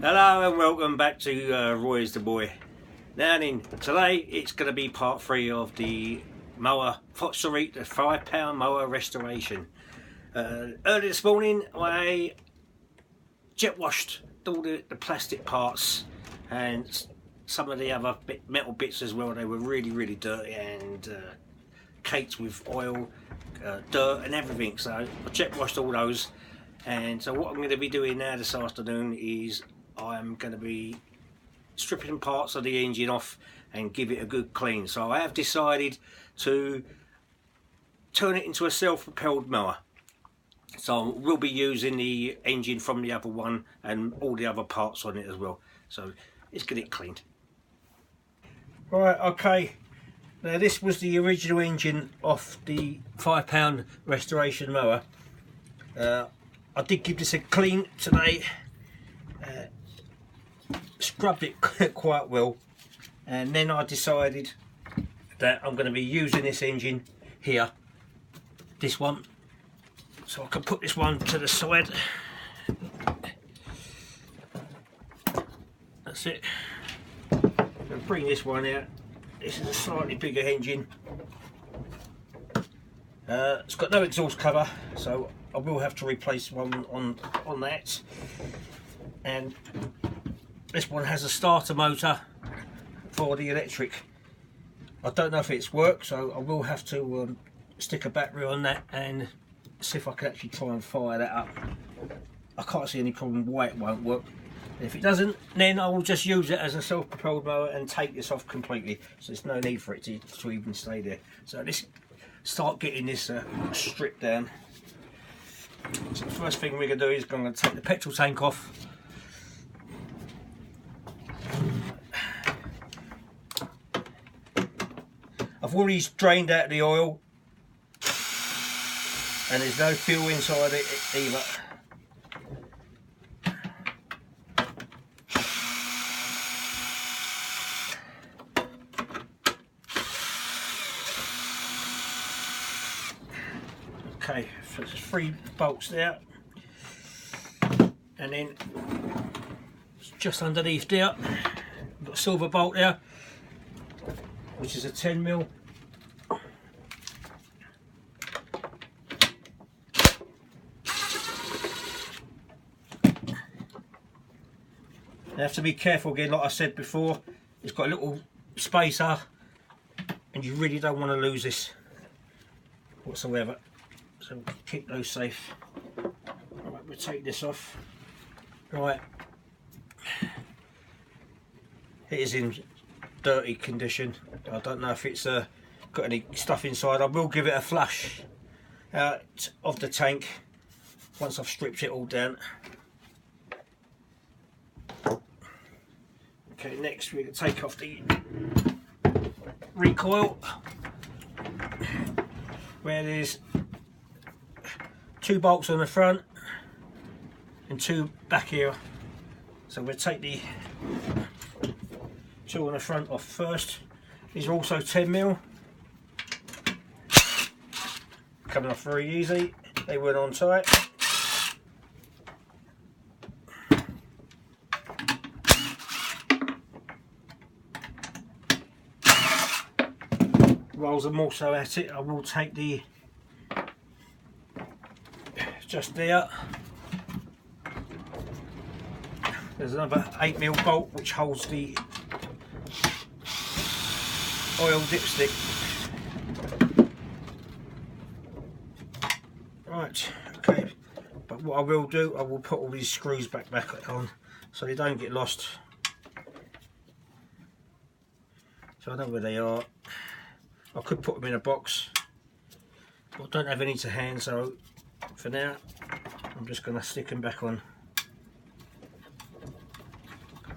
Hello and welcome back to Roy's the Boy. Now then, today it's going to be part 3 of the mower, the £5 mower restoration. Early this morning I jet washed all the plastic parts and some of the other metal bits as well. They were really dirty and caked with oil, dirt and everything, so I jet washed all those. And so what I'm going to be doing now this afternoon is I'm going to be stripping parts of the engine off and give it a good clean. So I have decided to turn it into a self-propelled mower. So we'll be using the engine from the other one and all the other parts on it as well. So let's get it cleaned. Right, okay. Now this was the original engine off the £5 restoration mower. I did give this a clean today. Scrubbed it quite well, and then I decided that I'm going to be using this engine here, this one, so I can put this one to the side. That's it. And bring this one out. This is a slightly bigger engine. It's got no exhaust cover, so I will have to replace one on that. And this one has a starter motor for the electric. I don't know if it's worked, so I will have to stick a battery on that and see if I can actually try and fire that up. I can't see any problem why it won't work. If it doesn't, then I will just use it as a self-propelled mower and take this off completely. So there's no need for it to even stay there. So let's start getting this stripped down. So the first thing we're going to do is I'm going to take the petrol tank off. I've already drained out the oil and there's no fuel inside it either. Okay, so there's 3 bolts there, and then just underneath there, I've got a silver bolt there, which is a 10mm. You have to be careful again, like I said before, it's got a little spacer and you really don't want to lose this whatsoever. So we'll keep those safe. Right, we'll take this off. Right, it is in dirty condition. I don't know if it's got any stuff inside. I will give it a flush out of the tank once I've stripped it all down. Okay, next we're going to take off the recoil, where there's 2 bolts on the front and 2 back here. So we'll take the 2 on the front off first. These are also 10mm. Coming off very easy. They went on tight. Whilst I'm also at it, I will take the just there. There's another 8mm bolt which holds the oil dipstick. Right, okay. But what I will do, I will put all these screws back on so they don't get lost. So I know where they are. I could put them in a box, but I don't have any to hand, so for now I'm just going to stick them back on.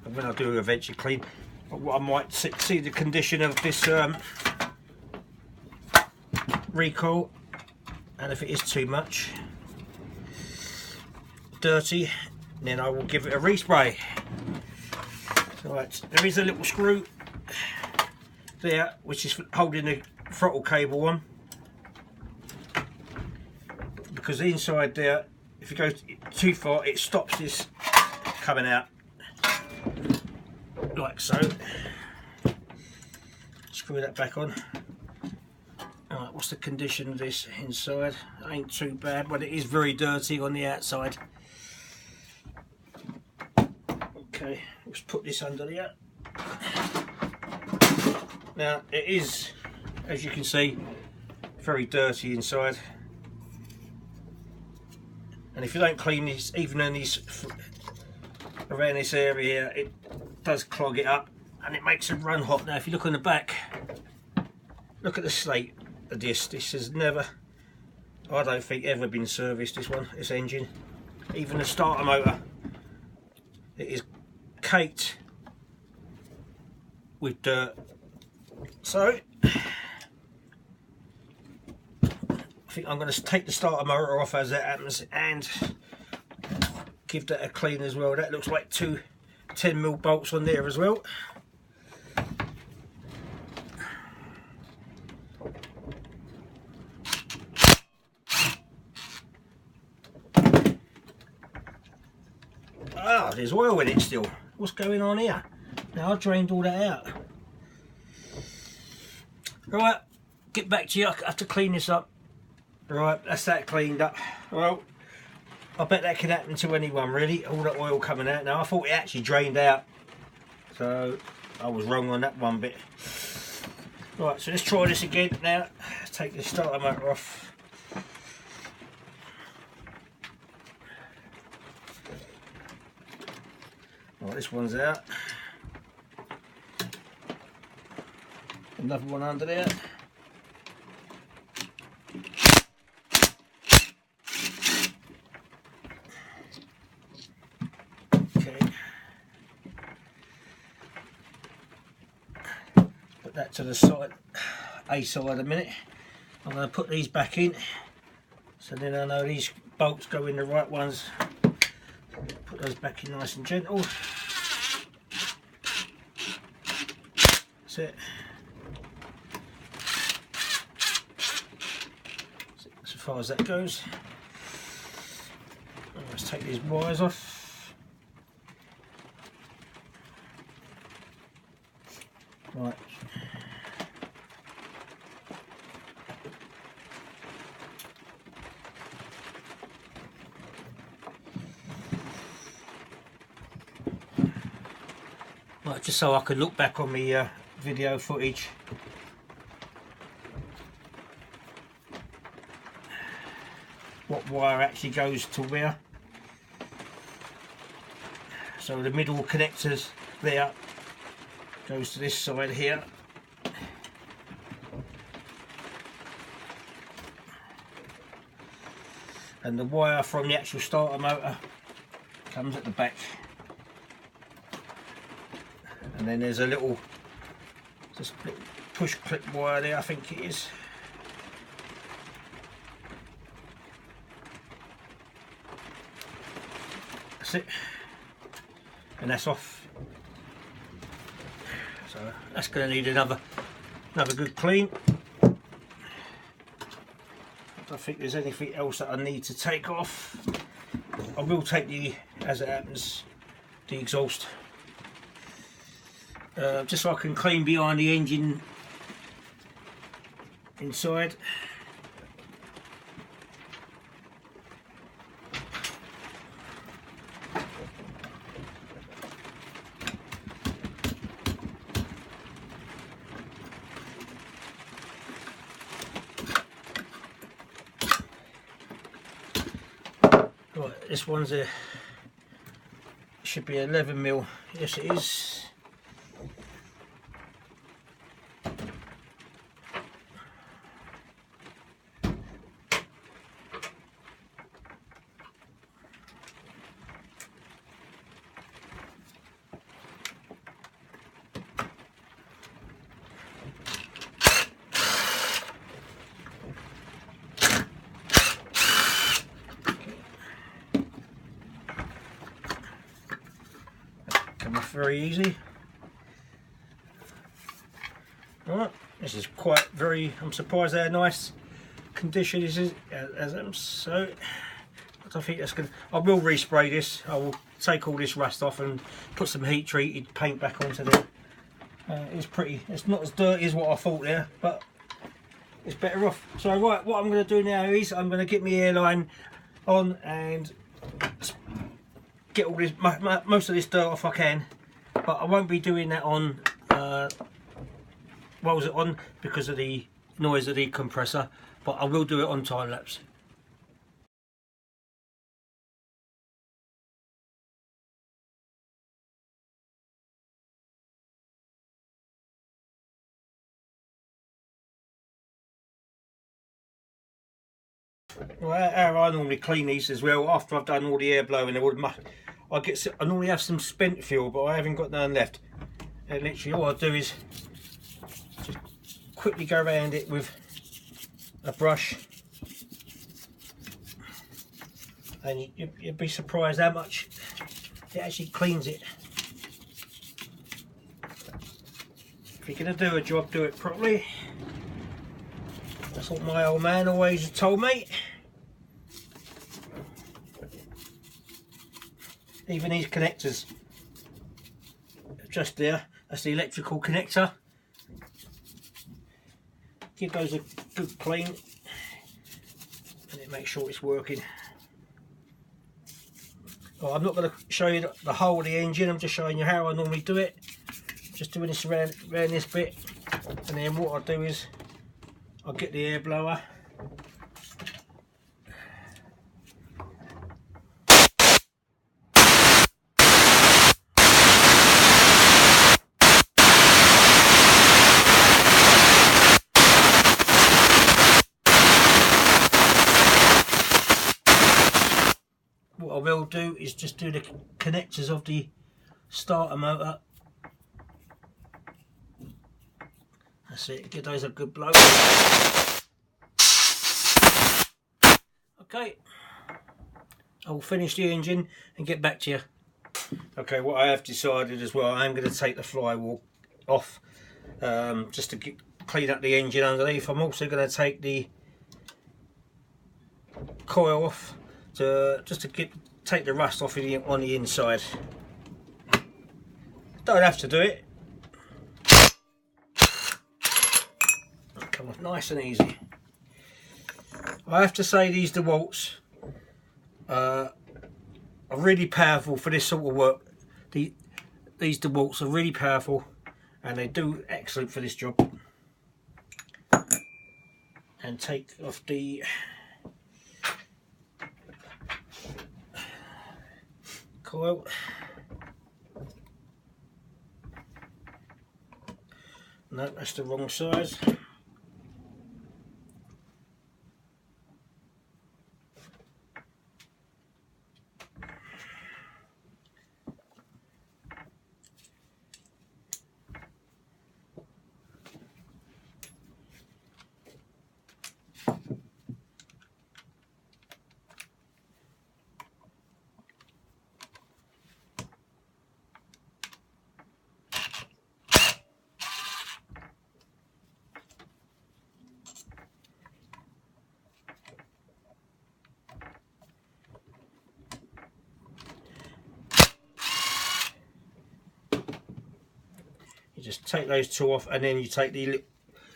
And when I do eventually clean, what I might see the condition of this recoil, and if it is too much dirty, then I will give it a respray. Right, there is a little screw there which is holding the throttle cable on, because inside there, if you go too far, it stops this coming out. like so. Screw that back on. Alright, what's the condition of this inside? Ain't too bad, but it is very dirty on the outside. Okay, let's put this under there. Now it is, as you can see, very dirty inside, and if you don't clean this, even in this, around this area, it does clog it up and it makes it run hot. Now if you look on the back, look at the state of this. This has never, I don't think, ever been serviced, this engine. Even the starter motor, it is caked with dirt. So I think I'm going to take the starter motor off as that happens and give that a clean as well. That looks like two 10mm bolts on there as well. Ah, there's oil in it still. What's going on here? Now I drained all that out. Right, get back to you. I have to clean this up. Right, that's that cleaned up. Well, I bet that can happen to anyone really, all that oil coming out. Now I thought it actually drained out, so I was wrong on that one bit. Right, so let's try this again now. Take the starter motor off. Right, this one's out. Another one under there. Okay. Put that to the side, a side a minute. I'm going to put these back in, so then I know these bolts go in the right ones. Put those back in nice and gentle. That's it. As far as that goes. Let's take these wires off. Right. Right, just so I can look back on my video footage. What wire actually goes to where. So the middle connectors there goes to this side here. And the wire from the actual starter motor comes at the back. And then there's a little just push clip wire there, I think it is. That's it. And that's off. So that's going to need another good clean. I don't think there's anything else that I need to take off. I will take the, as it happens, the exhaust. Just so I can clean behind the engine inside. Right, this one's a, should be 11mm. Yes, it is. Very easy. Alright, this is quite very, I'm surprised how nice condition this is. So I I think that's good. I will respray this. I will take all this rust off and put some heat treated paint back onto there. It's pretty. It's not as dirty as what I thought there, but it's better off. So right, what I'm going to do now is I'm going to get my airline on and get all this, most of this dirt off I can, but I won't be doing that on what was it on because of the noise of the compressor, but I will do it on time lapse. Well, how I normally clean these as well, after I've done all the air blowing, I normally have some spent fuel, but I haven't got none left. And literally all I do is just quickly go around it with a brush, and you'd be surprised how much it actually cleans it. If you're going to do a job, do it properly. That's what my old man always told me. Even these connectors, just there, that's the electrical connector. Give those a good clean and it makes sure it's working. Well, I'm not going to show you the whole of the engine, I'm just showing you how I normally do it. Just doing this around this bit, and then what I'll do is I'll get the air blower. What I will do is just do the connectors of the starter motor. That's it, give those a good blow. Okay, I'll finish the engine and get back to you. Okay, what I have decided as well, I'm going to take the flywheel off just to clean up the engine underneath. I'm also going to take the coil off just to take the rust off on the inside. Don't have to do it. Come off nice and easy. I have to say these DeWalt's are really powerful for this sort of work. These DeWalt's are really powerful and they do excellent for this job. And take off the coil. No, that's the wrong size. Just take those two off, and then you take the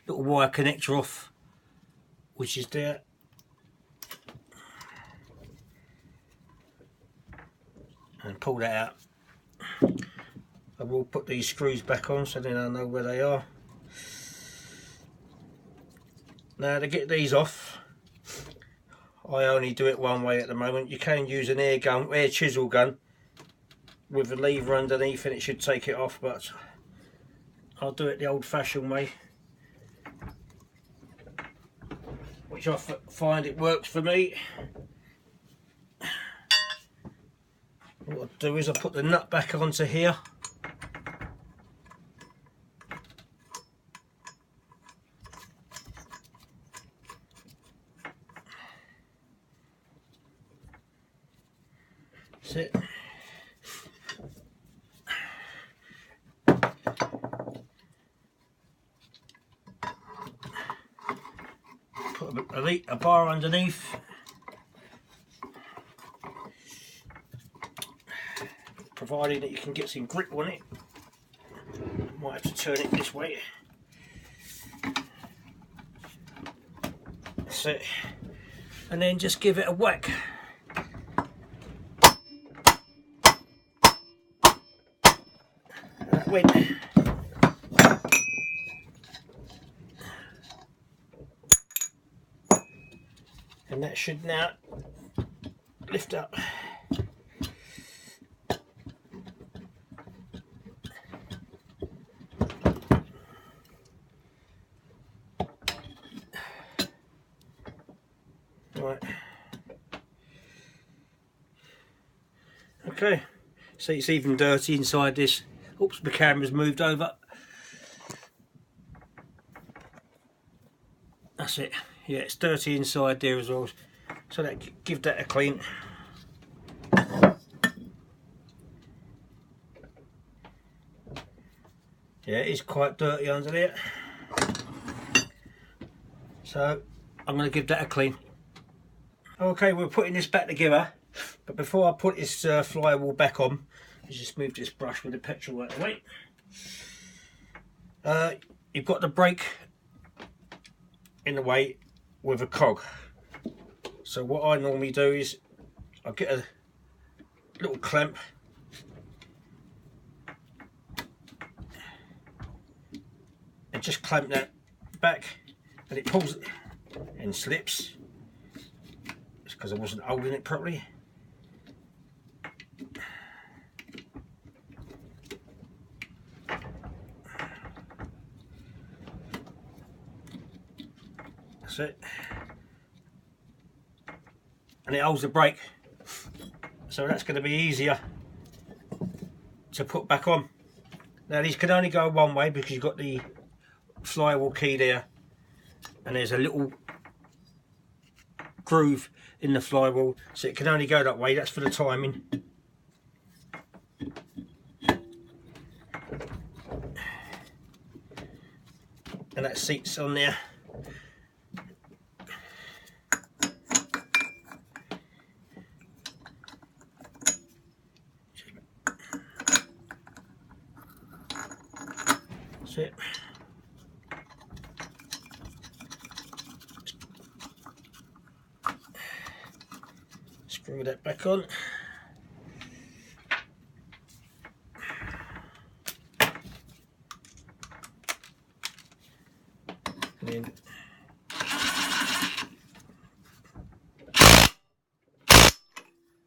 little wire connector off, which is there. And pull that out. I will put these screws back on so then I know where they are. Now to get these off, I only do it one way at the moment. You can use an air chisel gun with a lever underneath and it should take it off, but I'll do it the old-fashioned way, which I find it works for me. What I'll do is I'll put the nut back onto here. That's it. Put a bar underneath. providing that you can get some grip on it. Might have to turn it this way. That's it. And then just give it a whack. That went. And that should now lift up. Right. Okay, see it's even dirty inside this. Oops, the camera's moved over. That's it. Yeah, it's dirty inside there as well. So that give that a clean. Yeah, it is quite dirty under there. So I'm going to give that a clean. Okay, we're putting this back together, but before I put this flywheel back on, let's just move this brush with the petrol out of the way. You've got the brake in the way with a cog. So what I normally do is I get a little clamp and just clamp that back, and it pulls it and slips. It's because I wasn't holding it properly. That's it. And it holds the brake, so that's going to be easier to put back on. Now these can only go one way because you've got the flywheel key there, and there's a little groove in the flywheel, so it can only go that way. That's for the timing. And that seat's on there. That's it. Screw that back on. And then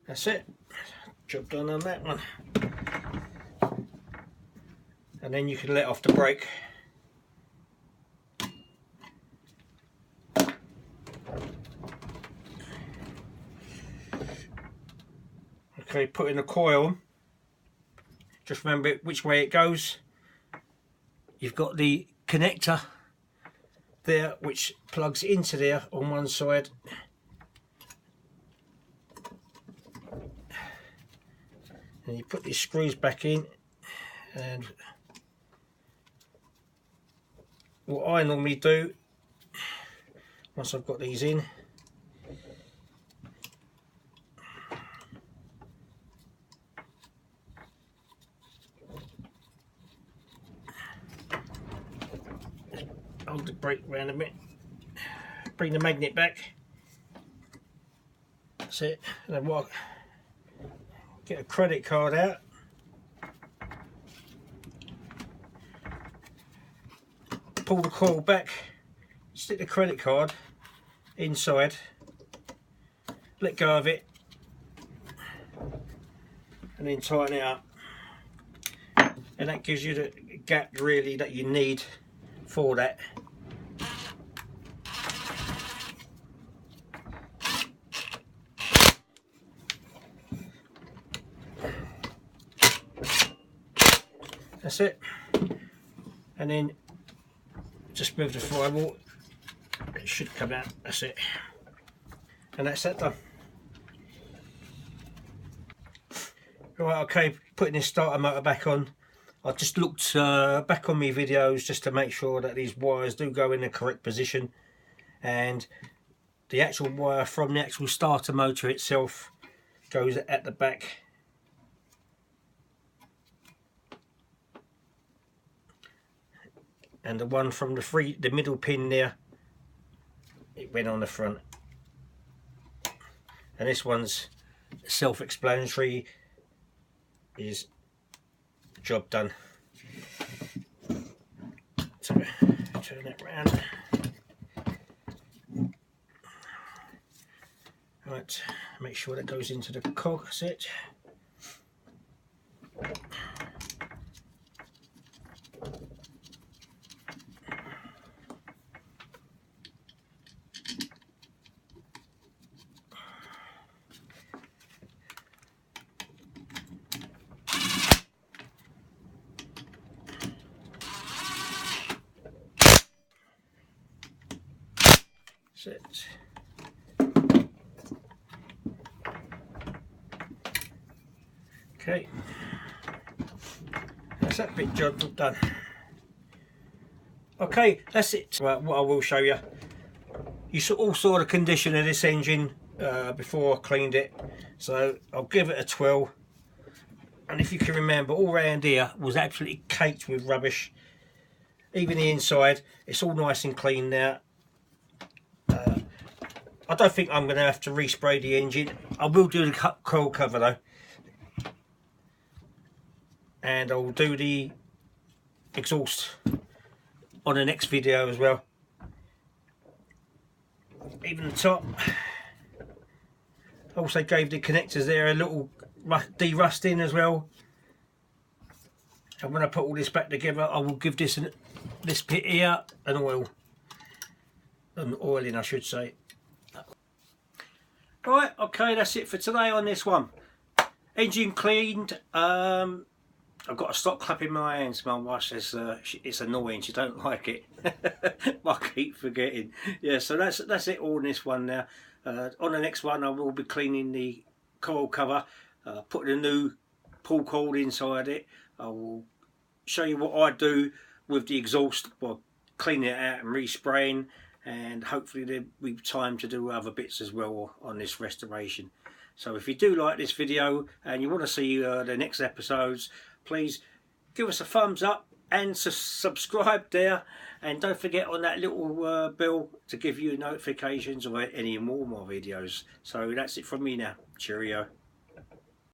that's it. Job done on that one. And then you can let off the brake. Okay, put in the coil. Just remember which way it goes. You've got the connector there which plugs into there on one side. And you put these screws back in, and what I normally do once I've got these in, hold the brake round a bit, bring the magnet back, that's it, and then what, get a credit card out, pull the coil back, stick the credit card inside, let go of it, and then tighten it up, and that gives you the gap really that you need for that. That's it. And then just move the flywheel, it should come out. That's it, and that's that done. Right, okay, putting this starter motor back on. I just looked back on my videos just to make sure that these wires do go in the correct position, and the actual wire from the actual starter motor itself goes at the back and the one from the middle pin there, it went on the front. And this one's self-explanatory, is job done. So turn it round. Right, make sure that goes into the cog set. Set. Okay, that's that bit job done. Okay, that's it. Right, what I will show you, all saw the condition of this engine before I cleaned it, so I'll give it a 12. And if you can remember, all round here was absolutely caked with rubbish. Even the inside, it's all nice and clean now. I don't think I'm going to have to respray the engine. I will do the coil cover though, and I'll do the exhaust on the next video as well. Even the top, also gave the connectors there a little de-rusting as well. And when I put all this back together, I will give this bit here an oiling, I should say. Right, okay, that's it for today on this one. Engine cleaned. I've got a stop clap in my hands. My wife says it's annoying, she don't like it. I keep forgetting. Yeah, so that's it all in this one now. On the next one I will be cleaning the coil cover, putting a new pull cord inside it. I will show you what I do with the exhaust by cleaning it out and respraying, and hopefully there'll be time to do other bits as well on this restoration. So if you do like this video and you want to see the next episodes, please give us a thumbs up and subscribe there, and don't forget on that little bell to give you notifications of any more videos. So that's it from me now. Cheerio.